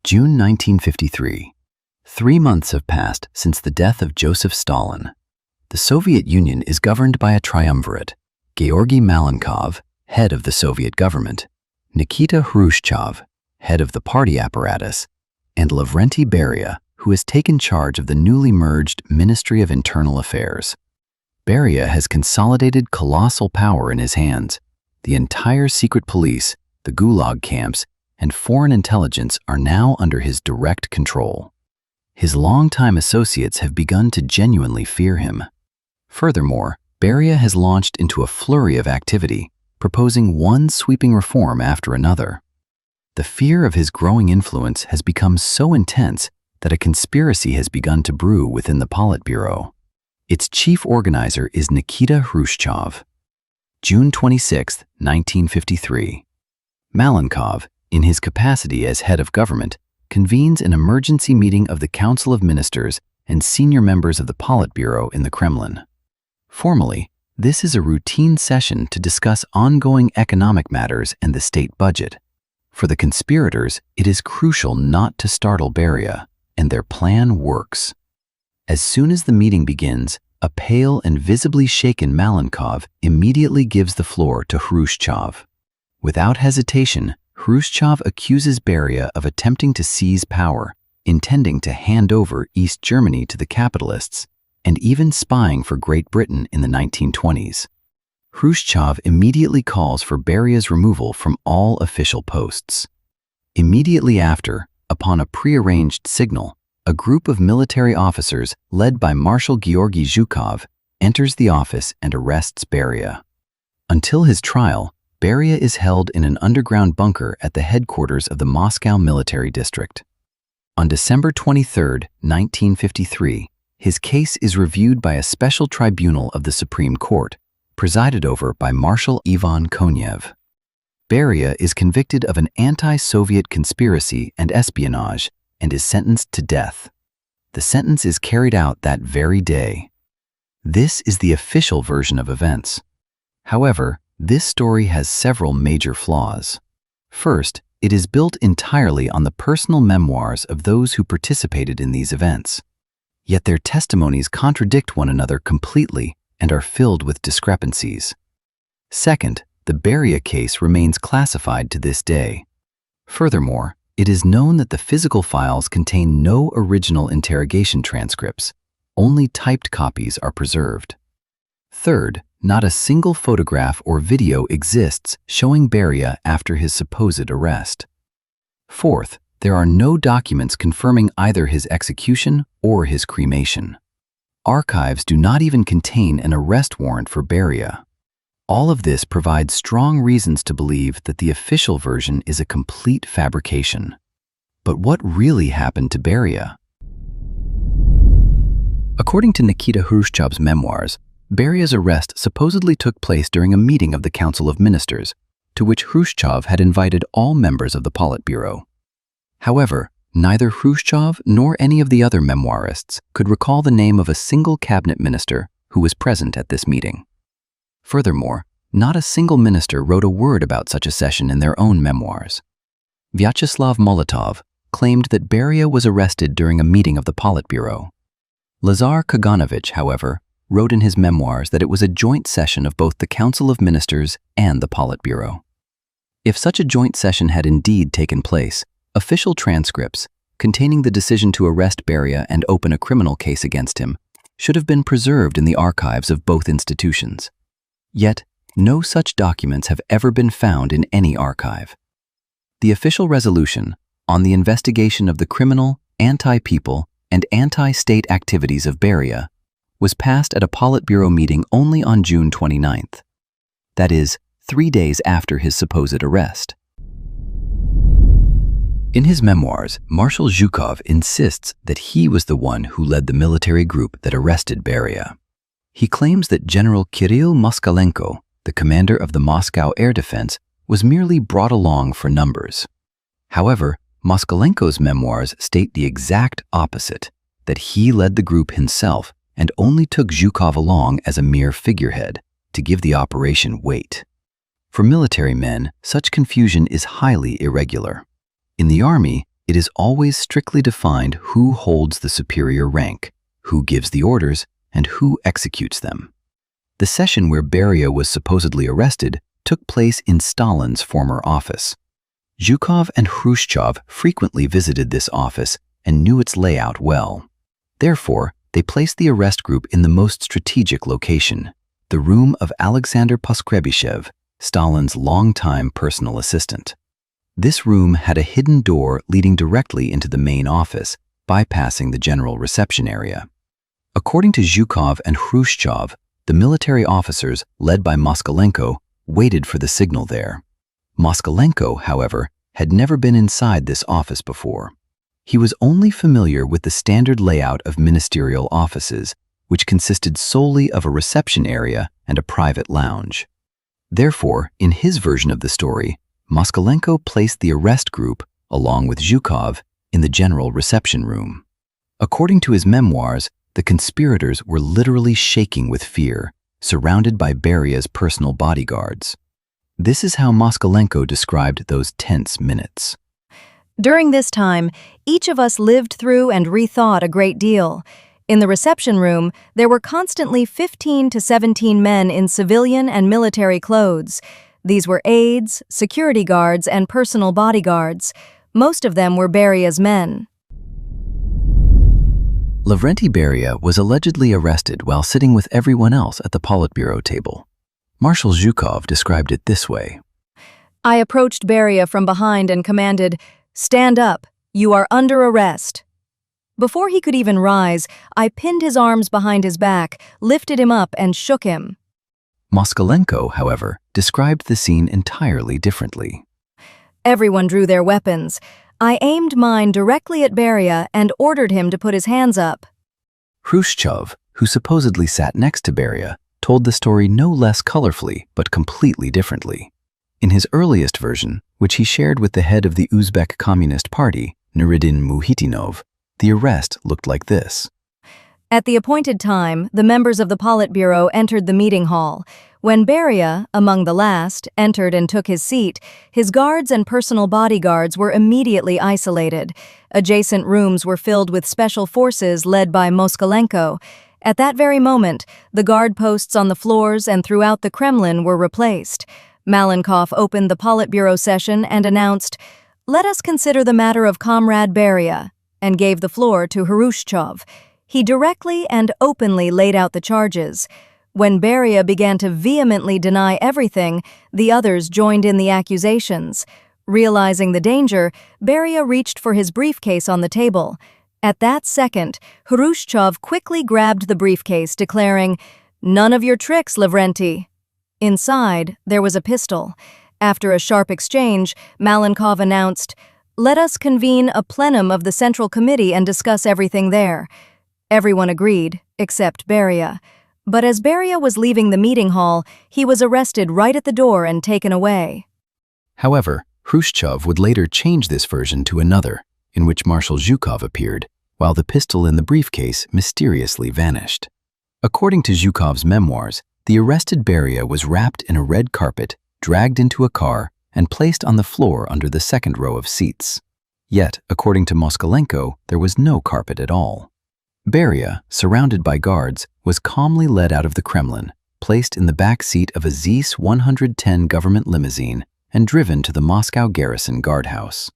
June 1953. 3 months have passed since the death of Joseph Stalin. The Soviet Union is governed by a triumvirate: Georgy Malenkov, head of the Soviet government; Nikita Khrushchev, head of the party apparatus; and Lavrentiy Beria, who has taken charge of the newly merged Ministry of Internal Affairs. Beria has consolidated colossal power in his hands. The entire secret police, the Gulag camps, and foreign intelligence are now under his direct control. His longtime associates have begun to genuinely fear him. Furthermore, Beria has launched into a flurry of activity, proposing one sweeping reform after another. The fear of his growing influence has become so intense that a conspiracy has begun to brew within the Politburo. Its chief organizer is Nikita Khrushchev. June 26, 1953. Malenkov, in his capacity as head of government, convenes an emergency meeting of the Council of Ministers and senior members of the Politburo in the Kremlin. Formally, this is a routine session to discuss ongoing economic matters and the state budget. For the conspirators, it is crucial not to startle Beria, and their plan works. As soon as the meeting begins, a pale and visibly shaken Malenkov immediately gives the floor to Khrushchev. Without hesitation, Khrushchev accuses Beria of attempting to seize power, intending to hand over East Germany to the capitalists, and even spying for Great Britain in the 1920s. Khrushchev immediately calls for Beria's removal from all official posts. Immediately after, upon a prearranged signal, a group of military officers led by Marshal Georgy Zhukov enters the office and arrests Beria. Until his trial, Beria is held in an underground bunker at the headquarters of the Moscow Military District. On December 23, 1953, his case is reviewed by a special tribunal of the Supreme Court, presided over by Marshal Ivan Konev. Beria is convicted of an anti-Soviet conspiracy and espionage and is sentenced to death. The sentence is carried out that very day. This is the official version of events. However, this story has several major flaws. First, it is built entirely on the personal memoirs of those who participated in these events. Yet their testimonies contradict one another completely and are filled with discrepancies. Second, the Beria case remains classified to this day. Furthermore, it is known that the physical files contain no original interrogation transcripts. Only typed copies are preserved. Third, not a single photograph or video exists showing Beria after his supposed arrest. Fourth, there are no documents confirming either his execution or his cremation. Archives do not even contain an arrest warrant for Beria. All of this provides strong reasons to believe that the official version is a complete fabrication. But what really happened to Beria? According to Nikita Khrushchev's memoirs, Beria's arrest supposedly took place during a meeting of the Council of Ministers, to which Khrushchev had invited all members of the Politburo. However, neither Khrushchev nor any of the other memoirists could recall the name of a single cabinet minister who was present at this meeting. Furthermore, not a single minister wrote a word about such a session in their own memoirs. Vyacheslav Molotov claimed that Beria was arrested during a meeting of the Politburo. Lazar Kaganovich, however, wrote in his memoirs that it was a joint session of both the Council of Ministers and the Politburo. If such a joint session had indeed taken place, official transcripts, containing the decision to arrest Beria and open a criminal case against him, should have been preserved in the archives of both institutions. Yet, no such documents have ever been found in any archive. The official resolution on the investigation of the criminal, anti-people, and anti-state activities of Beria was passed at a Politburo meeting only on June 29th. That is, 3 days after his supposed arrest. In his memoirs, Marshal Zhukov insists that he was the one who led the military group that arrested Beria. He claims that General Kirill Moskalenko, the commander of the Moscow air defense, was merely brought along for numbers. However, Moskalenko's memoirs state the exact opposite, that he led the group himself and only took Zhukov along as a mere figurehead to give the operation weight. For military men, such confusion is highly irregular. In the army, it is always strictly defined who holds the superior rank, who gives the orders, and who executes them. The session where Beria was supposedly arrested took place in Stalin's former office. Zhukov and Khrushchev frequently visited this office and knew its layout well. Therefore, they placed the arrest group in the most strategic location, the room of Alexander Poskrebyshev, Stalin's longtime personal assistant. This room had a hidden door leading directly into the main office, bypassing the general reception area. According to Zhukov and Khrushchev, the military officers, led by Moskalenko, waited for the signal there. Moskalenko, however, had never been inside this office before. He was only familiar with the standard layout of ministerial offices, which consisted solely of a reception area and a private lounge. Therefore, in his version of the story, Moskalenko placed the arrest group, along with Zhukov, in the general reception room. According to his memoirs, the conspirators were literally shaking with fear, surrounded by Beria's personal bodyguards. This is how Moskalenko described those tense minutes. During this time, each of us lived through and rethought a great deal. In the reception room, there were constantly 15 to 17 men in civilian and military clothes. These were aides, security guards, and personal bodyguards. Most of them were Beria's men. Lavrentiy Beria was allegedly arrested while sitting with everyone else at the Politburo table. Marshal Zhukov described it this way. I approached Beria from behind and commanded, "Stand up, you are under arrest." Before he could even rise, I pinned his arms behind his back, lifted him up, and shook him. Moskalenko, however, described the scene entirely differently. Everyone drew their weapons. I aimed mine directly at Beria and ordered him to put his hands up. Khrushchev, who supposedly sat next to Beria, told the story no less colorfully but completely differently. In his earliest version, which he shared with the head of the Uzbek Communist Party, Nuruddin Muhitinov, the arrest looked like this. At the appointed time, the members of the Politburo entered the meeting hall. When Beria, among the last, entered and took his seat, his guards and personal bodyguards were immediately isolated. Adjacent rooms were filled with special forces led by Moskalenko. At that very moment, the guard posts on the floors and throughout the Kremlin were replaced. Malenkov opened the Politburo session and announced, "Let us consider the matter of Comrade Beria," and gave the floor to Khrushchev. He directly and openly laid out the charges. When Beria began to vehemently deny everything, the others joined in the accusations. Realizing the danger, Beria reached for his briefcase on the table. At that second, Khrushchev quickly grabbed the briefcase, declaring, "None of your tricks, Lavrentiy." Inside, there was a pistol. After a sharp exchange, Malenkov announced, "Let us convene a plenum of the Central Committee and discuss everything there." Everyone agreed, except Beria. But as Beria was leaving the meeting hall, he was arrested right at the door and taken away. However, Khrushchev would later change this version to another, in which Marshal Zhukov appeared, while the pistol in the briefcase mysteriously vanished. According to Zhukov's memoirs, the arrested Beria was wrapped in a red carpet, dragged into a car, and placed on the floor under the second row of seats. Yet, according to Moskalenko, there was no carpet at all. Beria, surrounded by guards, was calmly led out of the Kremlin, placed in the back seat of a ZIS 110 government limousine, and driven to the Moscow garrison guardhouse.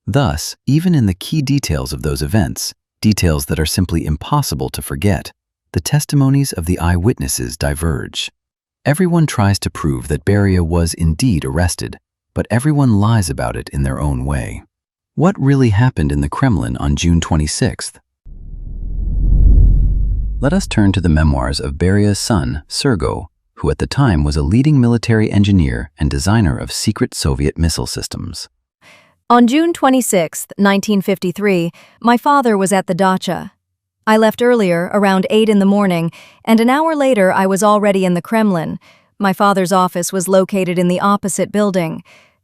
Thus, even in the key details of those events, details that are simply impossible to forget, the testimonies of the eyewitnesses diverge. Everyone tries to prove that Beria was indeed arrested, but everyone lies about it in their own way. What really happened in the Kremlin on June 26th? Let us turn to the memoirs of Beria's son, Sergo, who at the time was a leading military engineer and designer of secret Soviet missile systems. On June 26, 1953, my father was at the dacha. I left earlier, around 8 in the morning, and an hour later I was already in the Kremlin. My father's office was located in the opposite building.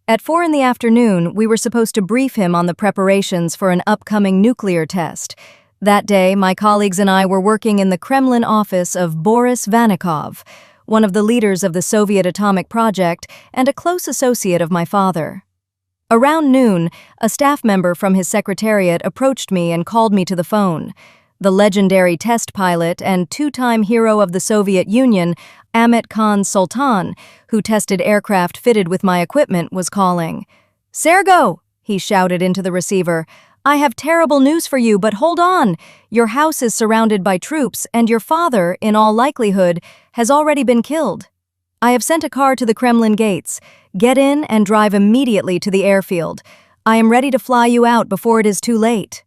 At 4 in the afternoon, we were supposed to brief him on the preparations for an upcoming nuclear test. That day, my colleagues and I were working in the Kremlin office of Boris Vanikov, one of the leaders of the Soviet atomic project and a close associate of my father. Around noon, a staff member from his secretariat approached me and called me to the phone. The legendary test pilot and two-time hero of the Soviet Union, Ahmet Khan Sultan, who tested aircraft fitted with my equipment, was calling. "Sergo!" he shouted into the receiver. "I have terrible news for you, but hold on. Your house is surrounded by troops, and your father, in all likelihood, has already been killed. I have sent a car to the Kremlin gates. Get in and drive immediately to the airfield. I am ready to fly you out before it is too late."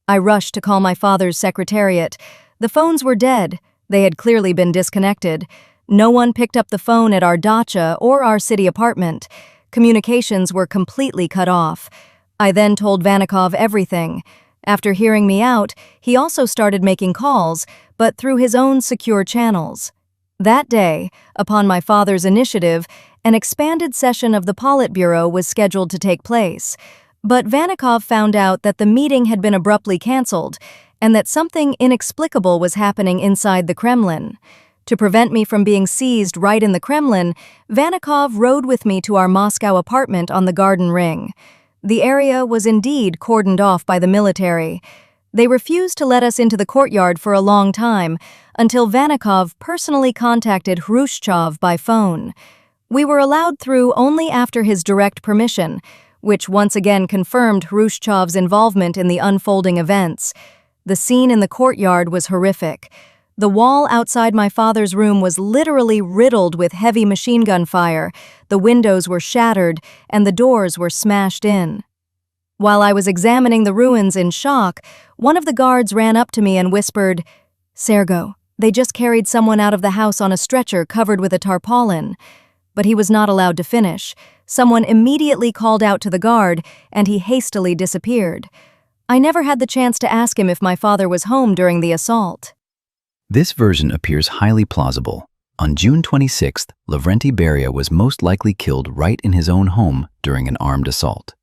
I rushed to call my father's secretariat. The phones were dead. They had clearly been disconnected. No one picked up the phone at our dacha or our city apartment. Communications were completely cut off. I then told Vanikov everything. After hearing me out, he also started making calls, but through his own secure channels. That day, upon my father's initiative, an expanded session of the Politburo was scheduled to take place. But Vanikov found out that the meeting had been abruptly cancelled and that something inexplicable was happening inside the Kremlin. To prevent me from being seized right in the Kremlin, Vanikov rode with me to our Moscow apartment on the Garden Ring. The area was indeed cordoned off by the military. They refused to let us into the courtyard for a long time, until Vanikov personally contacted Khrushchev by phone. We were allowed through only after his direct permission, which once again confirmed Khrushchev's involvement in the unfolding events. The scene in the courtyard was horrific. The wall outside my father's room was literally riddled with heavy machine gun fire, the windows were shattered, and the doors were smashed in. While I was examining the ruins in shock, one of the guards ran up to me and whispered, "Sergo, they just carried someone out of the house on a stretcher covered with a tarpaulin." But he was not allowed to finish. Someone immediately called out to the guard, and he hastily disappeared. I never had the chance to ask him if my father was home during the assault. This version appears highly plausible. On June 26th, Lavrentiy Beria was most likely killed right in his own home during an armed assault.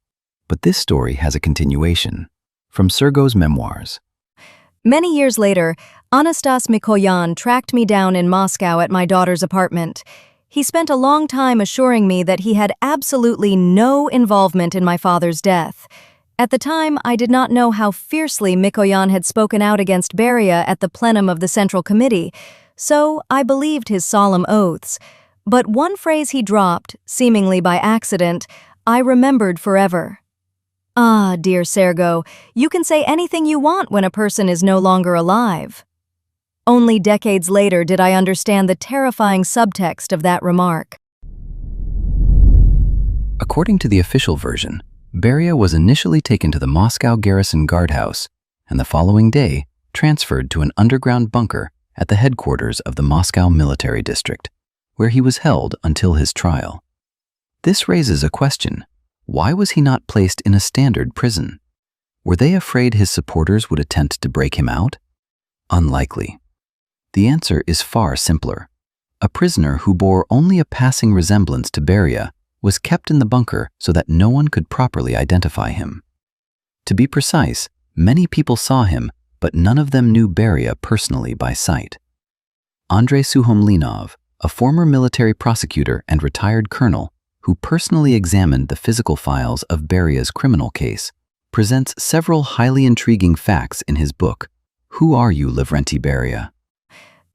But this story has a continuation. From Sergo's memoirs. Many years later, Anastas Mikoyan tracked me down in Moscow at my daughter's apartment. He spent a long time assuring me that he had absolutely no involvement in my father's death. At the time, I did not know how fiercely Mikoyan had spoken out against Beria at the plenum of the Central Committee, so I believed his solemn oaths. But one phrase he dropped, seemingly by accident, I remembered forever. "Ah, dear Sergo, you can say anything you want when a person is no longer alive." Only decades later did I understand the terrifying subtext of that remark. According to the official version, Beria was initially taken to the Moscow Garrison Guardhouse and the following day transferred to an underground bunker at the headquarters of the Moscow Military District, where he was held until his trial. This raises a question. Why was he not placed in a standard prison? Were they afraid his supporters would attempt to break him out? Unlikely. The answer is far simpler. A prisoner who bore only a passing resemblance to Beria was kept in the bunker so that no one could properly identify him. To be precise, many people saw him, but none of them knew Beria personally by sight. Andrei Suhomlinov, a former military prosecutor and retired colonel who personally examined the physical files of Beria's criminal case, presents several highly intriguing facts in his book, Who Are You, Lavrentiy Beria?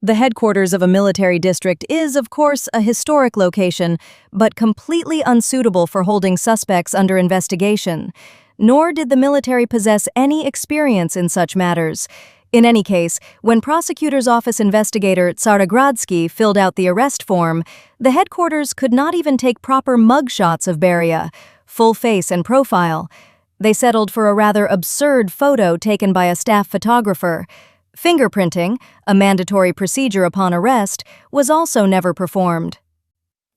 The headquarters of a military district is, of course, a historic location, but completely unsuitable for holding suspects under investigation. Nor did the military possess any experience in such matters. In any case, when prosecutor's office investigator Tsarogradsky filled out the arrest form, the headquarters could not even take proper mugshots of Beria, full face and profile. They settled for a rather absurd photo taken by a staff photographer. Fingerprinting, a mandatory procedure upon arrest, was also never performed.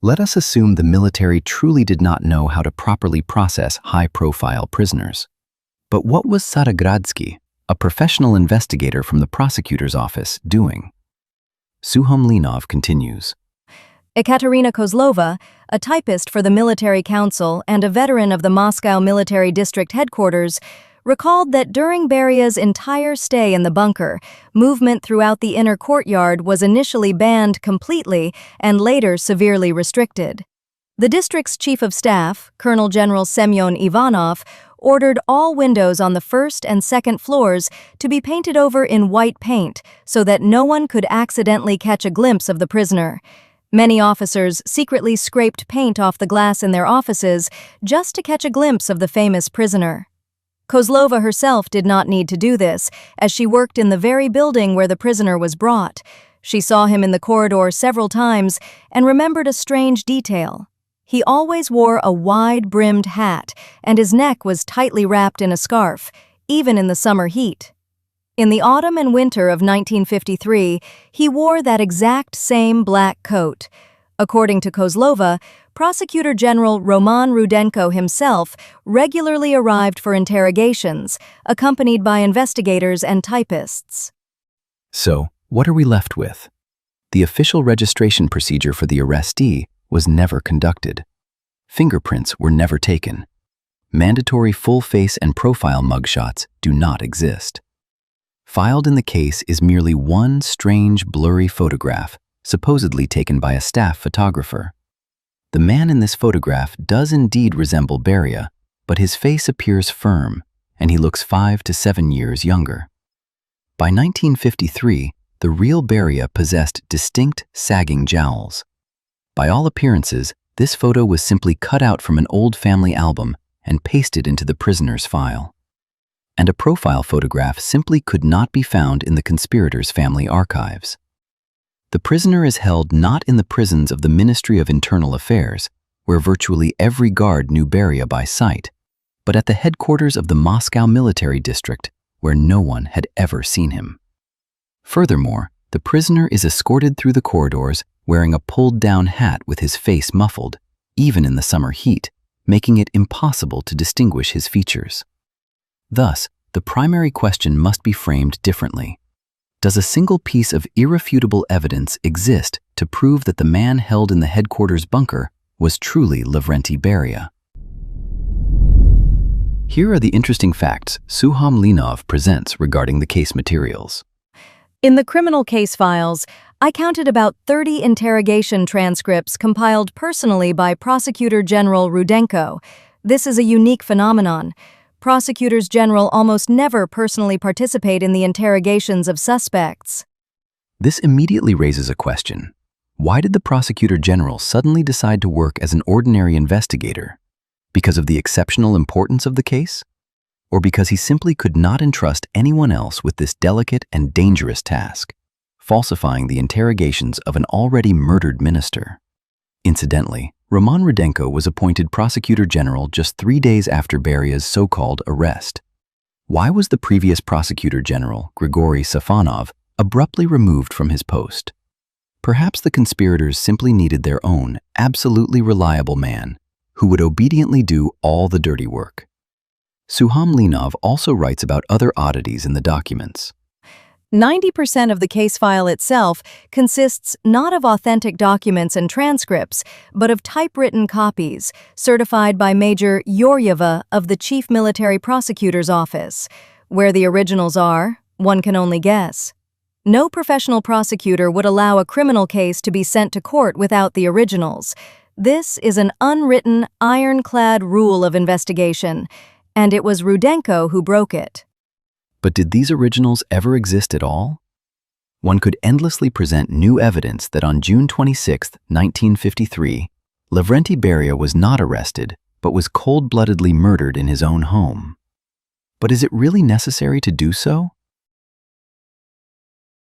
Let us assume the military truly did not know how to properly process high-profile prisoners. But what was Tsarogradsky, a professional investigator from the prosecutor's office, doing? Suhomlinov continues. Ekaterina Kozlova, a typist for the Military Council and a veteran of the Moscow Military District headquarters, recalled that during Beria's entire stay in the bunker, movement throughout the inner courtyard was initially banned completely and later severely restricted. The district's chief of staff, Colonel General Semyon Ivanov, ordered all windows on the first and second floors to be painted over in white paint so that no one could accidentally catch a glimpse of the prisoner. Many officers secretly scraped paint off the glass in their offices just to catch a glimpse of the famous prisoner. Kozlova herself did not need to do this, as she worked in the very building where the prisoner was brought. She saw him in the corridor several times and remembered a strange detail. He always wore a wide-brimmed hat, and his neck was tightly wrapped in a scarf, even in the summer heat. In the autumn and winter of 1953, he wore that exact same black coat. According to Kozlova, Prosecutor General Roman Rudenko himself regularly arrived for interrogations, accompanied by investigators and typists. So, what are we left with? The official registration procedure for the arrestee was never conducted. Fingerprints were never taken. Mandatory full-face and profile mugshots do not exist. Filed in the case is merely one strange, blurry photograph, supposedly taken by a staff photographer. The man in this photograph does indeed resemble Beria, but his face appears firm, and he looks 5 to 7 years younger. By 1953, the real Beria possessed distinct, sagging jowls. By all appearances, this photo was simply cut out from an old family album and pasted into the prisoner's file. And a profile photograph simply could not be found in the conspirator's family archives. The prisoner is held not in the prisons of the Ministry of Internal Affairs, where virtually every guard knew Beria by sight, but at the headquarters of the Moscow military district, where no one had ever seen him. Furthermore, the prisoner is escorted through the corridors wearing a pulled-down hat with his face muffled, even in the summer heat, making it impossible to distinguish his features. Thus, the primary question must be framed differently. Does a single piece of irrefutable evidence exist to prove that the man held in the headquarters bunker was truly Lavrentiy Beria? Here are the interesting facts Suham Linov presents regarding the case materials. In the criminal case files, I counted about 30 interrogation transcripts compiled personally by Prosecutor General Rudenko. This is a unique phenomenon. Prosecutors general almost never personally participate in the interrogations of suspects. This immediately raises a question. Why did the Prosecutor General suddenly decide to work as an ordinary investigator? Because of the exceptional importance of the case? Or because he simply could not entrust anyone else with this delicate and dangerous task, falsifying the interrogations of an already murdered minister? Incidentally, Roman Rudenko was appointed Prosecutor General just 3 days after Beria's so-called arrest. Why was the previous Prosecutor General, Grigory Safonov, abruptly removed from his post? Perhaps the conspirators simply needed their own, absolutely reliable man, who would obediently do all the dirty work. Suham Linov also writes about other oddities in the documents. 90% of the case file itself consists not of authentic documents and transcripts, but of typewritten copies, certified by Major Yoryeva of the Chief Military Prosecutor's Office. Where the originals are, one can only guess. No professional prosecutor would allow a criminal case to be sent to court without the originals. This is an unwritten, ironclad rule of investigation, and it was Rudenko who broke it. But did these originals ever exist at all? One could endlessly present new evidence that on June 26, 1953, Lavrentiy Beria was not arrested, but was cold-bloodedly murdered in his own home. But is it really necessary to do so?